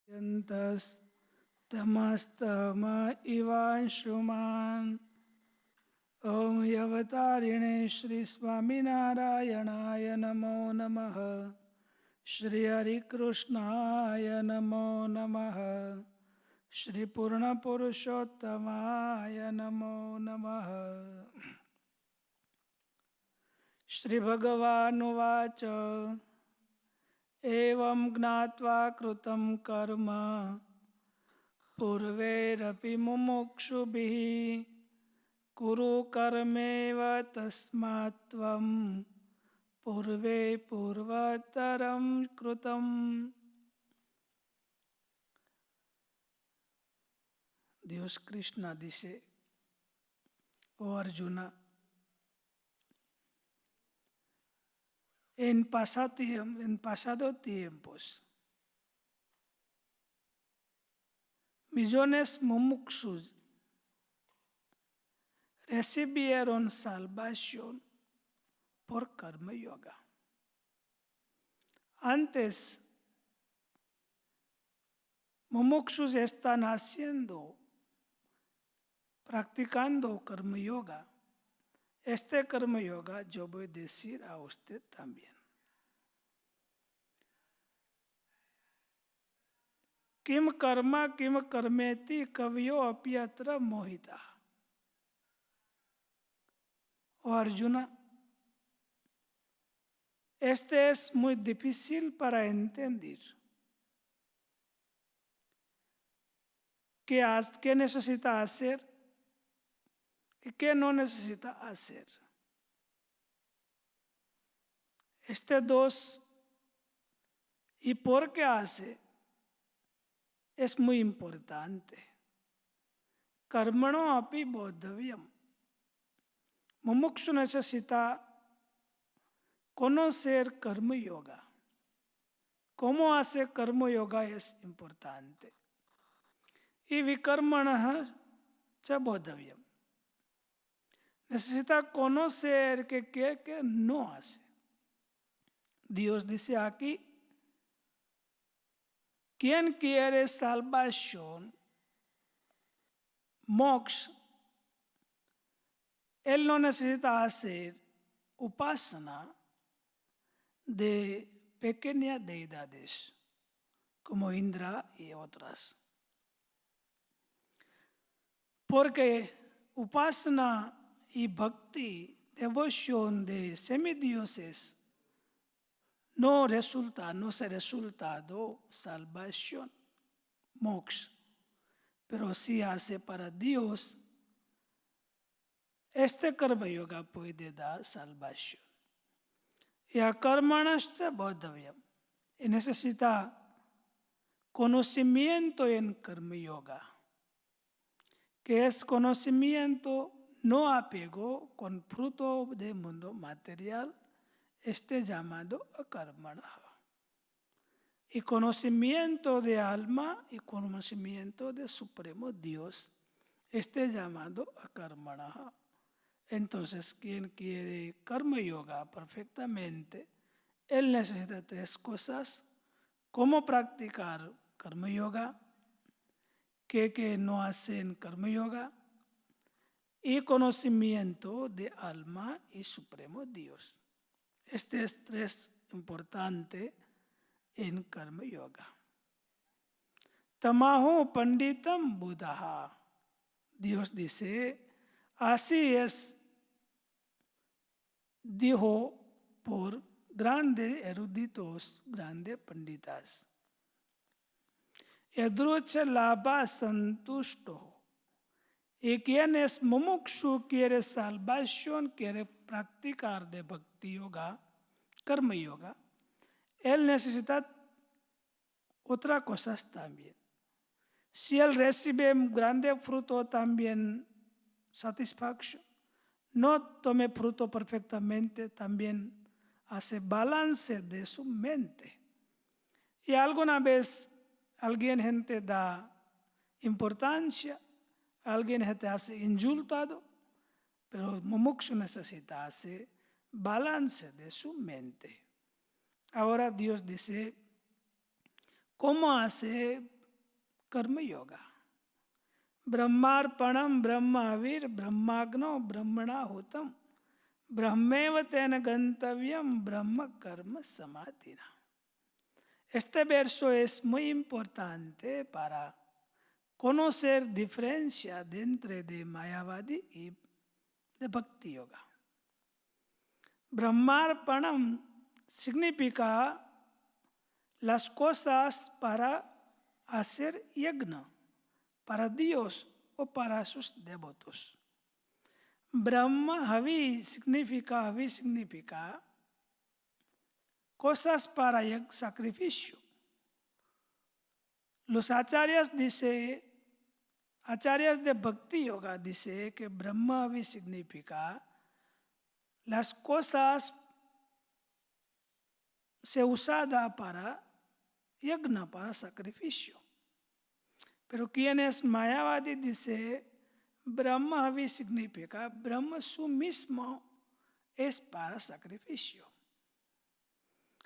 यन्तस्तमस्तम इवांशुमान् ॐ यवतारिणे श्री स्वामिनारायणाय नमो नमः। श्री हरिकृष्णाय नमो नमः। श्री पूर्णपुरुषोत्तमाय नमो नमः। श्री भगवानुवाच एवं ज्ञात्वा कृतं कर्म पूर्वैरपि मुमुक्षुभिः कुरु कर्मेव तस्मात् त्वं पूर्वे पूर्वतरं कृतं। Dios Krishna dice, oh Arjuna, en pasados tiempos, millones mumukshus recibieron salvación por karma yoga. Antes, mumukshus están practicando karma yoga. Este karma yoga yo voy a decir a usted también. Kim karma kim karmeti kavyo apyatra mohita. Oh Arjuna, este es muy difícil para entender. ¿Qué necesita hacer y qué no necesita hacer? Dos, y por qué hace, es muy importante. Karmano api bodhavyam. Mumukshu necesita conocer karma yoga. ¿Cómo hace karma yoga? Es importante. Y vikarmanah cha bodhavyam. Necesita conocer que no hace. Dios dice aquí, quien quiere salvación, moksha, él no necesita hacer upasana de pequeñas deidades como Indra y otras. Porque upasana y bhakti, devoción de semidioses, no se resultado salvación, moksha, pero si hace para Dios, este karma yoga puede dar salvación. Y a karmanashta bodhavyam, y necesita conocimiento en karma yoga, que es conocimiento no apego con fruto del mundo material, llamado akarmana. Y conocimiento de alma y conocimiento de Supremo Dios, llamado akarmana. Entonces, quien quiere karma yoga perfectamente, él necesita tres cosas: cómo practicar karma yoga, que no hacen karma yoga, y conocimiento de alma y Supremo Dios. Es tres importante en karma yoga. Tamaho panditam buddha. Dios dice, así es, dijo por grandes eruditos, grandes panditas. Yadrucha labha santushto. Y quien es mumukshu, quiere salvación, quiere practicar de bhakti yoga, karma yoga, él necesita otras cosas también. Si él recibe un grande fruto, también satisfacción. No tome fruto perfectamente, también hace balance de su mente. Y alguna vez gente da importancia, alguien te hace insultado, pero mumukshu necesita hacer balance de su mente. Ahora Dios dice, ¿cómo hace कर्म योगा। ब्रह्मार्पणम ब्रह्मावीर ब्रह्माग्नो ब्रह्मणाहुतम ब्रह्मेव तेन गंतव्यम ब्रह्म कर्म समाधिना. Este verso es muy importante para conocer diferencia entre de Mayavadi y de Bhakti Yoga. Brahmarpanam significa las cosas para hacer yagna, para Dios o para sus devotos. Brahma Havi significa cosas para sacrificio. Los acharyas de Bhakti Yoga dice que Brahma Havi significa las cosas se usada para yagna, para sacrificio. Pero quienes Mayavadi dice Brahma Havi significa Brahma su mismo es para sacrificio.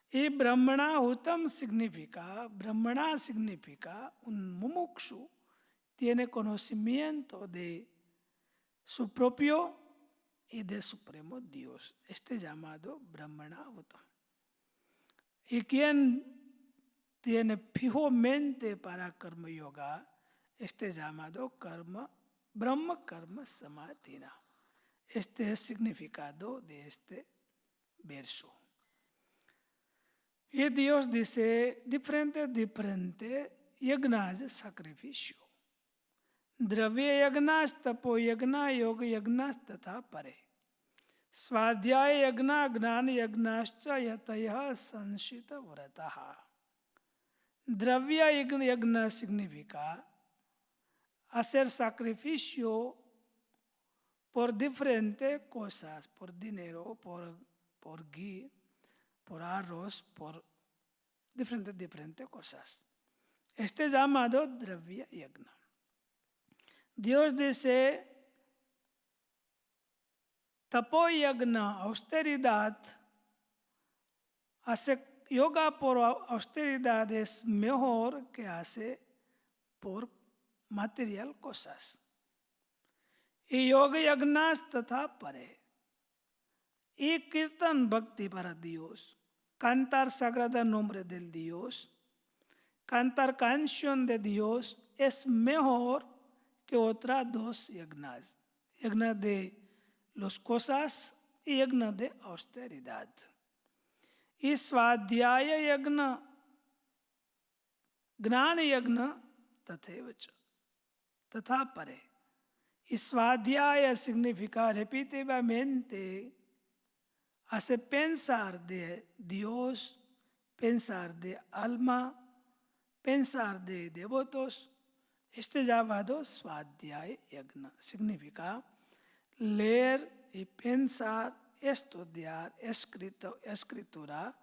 Y Brahmanahutam significa un mumukshu tiene conocimiento de su propio y de supremo Dios. Este llamado Brahmanahutam. Y quien tiene fijo mente para karma yoga, este llamado Brahma Karma Samadhina. Este es el significado de este verso. Y Dios dice diferente yagnas de sacrificio. Dravya yagnas, tapo yagna, yoga yagnas tata pare. Svadhyaya yagna, gnana yagnascha yataya sanshita vrataha. Dravya yagna significa hacer sacrificio por diferentes cosas, por dinero, por ghee, por arroz, por diferentes cosas. Este es llamado Dravya Yagna. Dios dice, Tapo Yagna, austeridad, hace yoga por austeridad es mejor que hace por material cosas. Y yoga yagnas tata pare. Y kirtan bhakti para Dios. Cantar sagrado nombre del Dios. Cantar canción de Dios es mejor que otras dos yagnas. Yagna de las cosas y yagna de austeridad. Y svadhyaya yagna, gnana yagna tathevacha. Tata pare. Y svadhyaya significa repetitivamente hace pensar de Dios, pensar de alma, pensar de devotos. Este llamado svadhyaya yagna significa leer y pensar, estudiar, escritura,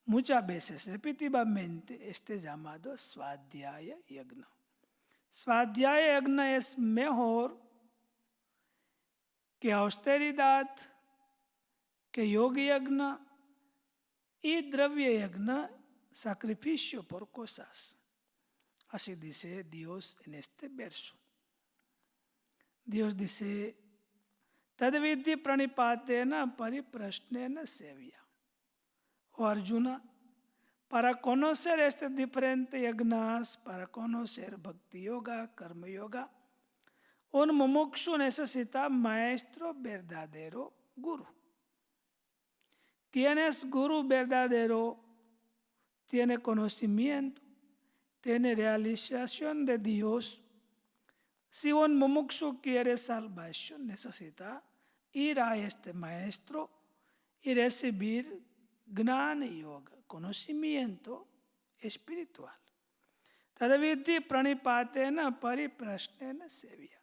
muchas veces repetitivamente. Este llamado svadhyaya yagna. Svadhyaya yagna es mejor que austeridad, que yoga yagna y dravya yagna, sacrificio por cosas. Así dice Dios en este verso. Dios dice, Tadvidhi pranipatena pariprashnena sevya. O Arjuna, para conocer este diferente yagnas, para conocer Bhakti Yoga, Karma Yoga, un mumukshu necesita maestro verdadero, guru. ¿Quién es guru verdadero? Tiene conocimiento, tiene realización de Dios. Si un mumukshu quiere salvación, necesita ir a este maestro y recibir gnana yoga, conocimiento espiritual. Tadvidhi pranipatena pariprashnena sevya.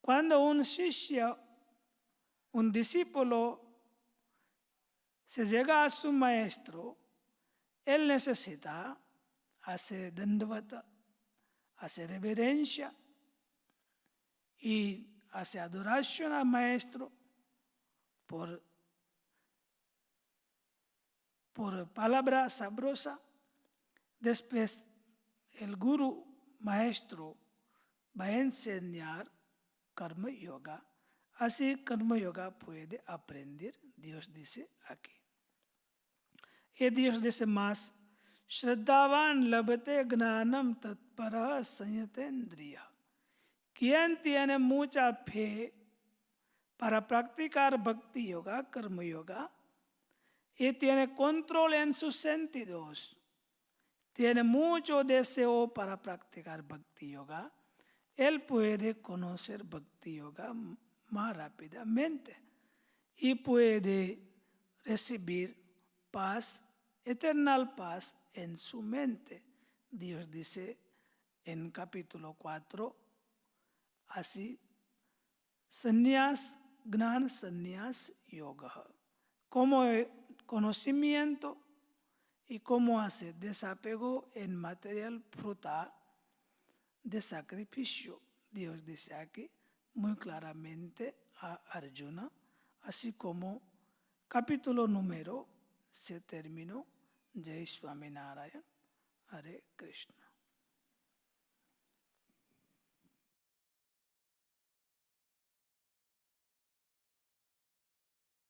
Cuando un shishya, un discípulo, se llega a su maestro, él necesita hacer dandavata, hacer reverencia y hacer adoración al maestro por palabra sabrosa. Después el guru maestro va a enseñar karma yoga. Así karma yoga puede aprender, Dios dice aquí. Y Dios dice más, Shraddhavan labhate gnanam tatpara sanyatendriya. Quien tiene mucha fe para practicar bhakti yoga, karma yoga, y tiene control en sus sentidos, tiene mucho deseo para practicar bhakti yoga, él puede conocer bhakti yoga más rápidamente y puede recibir paz, eternal paz en su mente. Dios dice en capítulo 4, así, sannyas, gnan sannyas yoga, como conocimiento y cómo hacer desapego en material fruta de sacrificio. Dios dice aquí muy claramente a Arjuna, así como capítulo número se terminó. Jai Swaminarayan, Hare Krishna.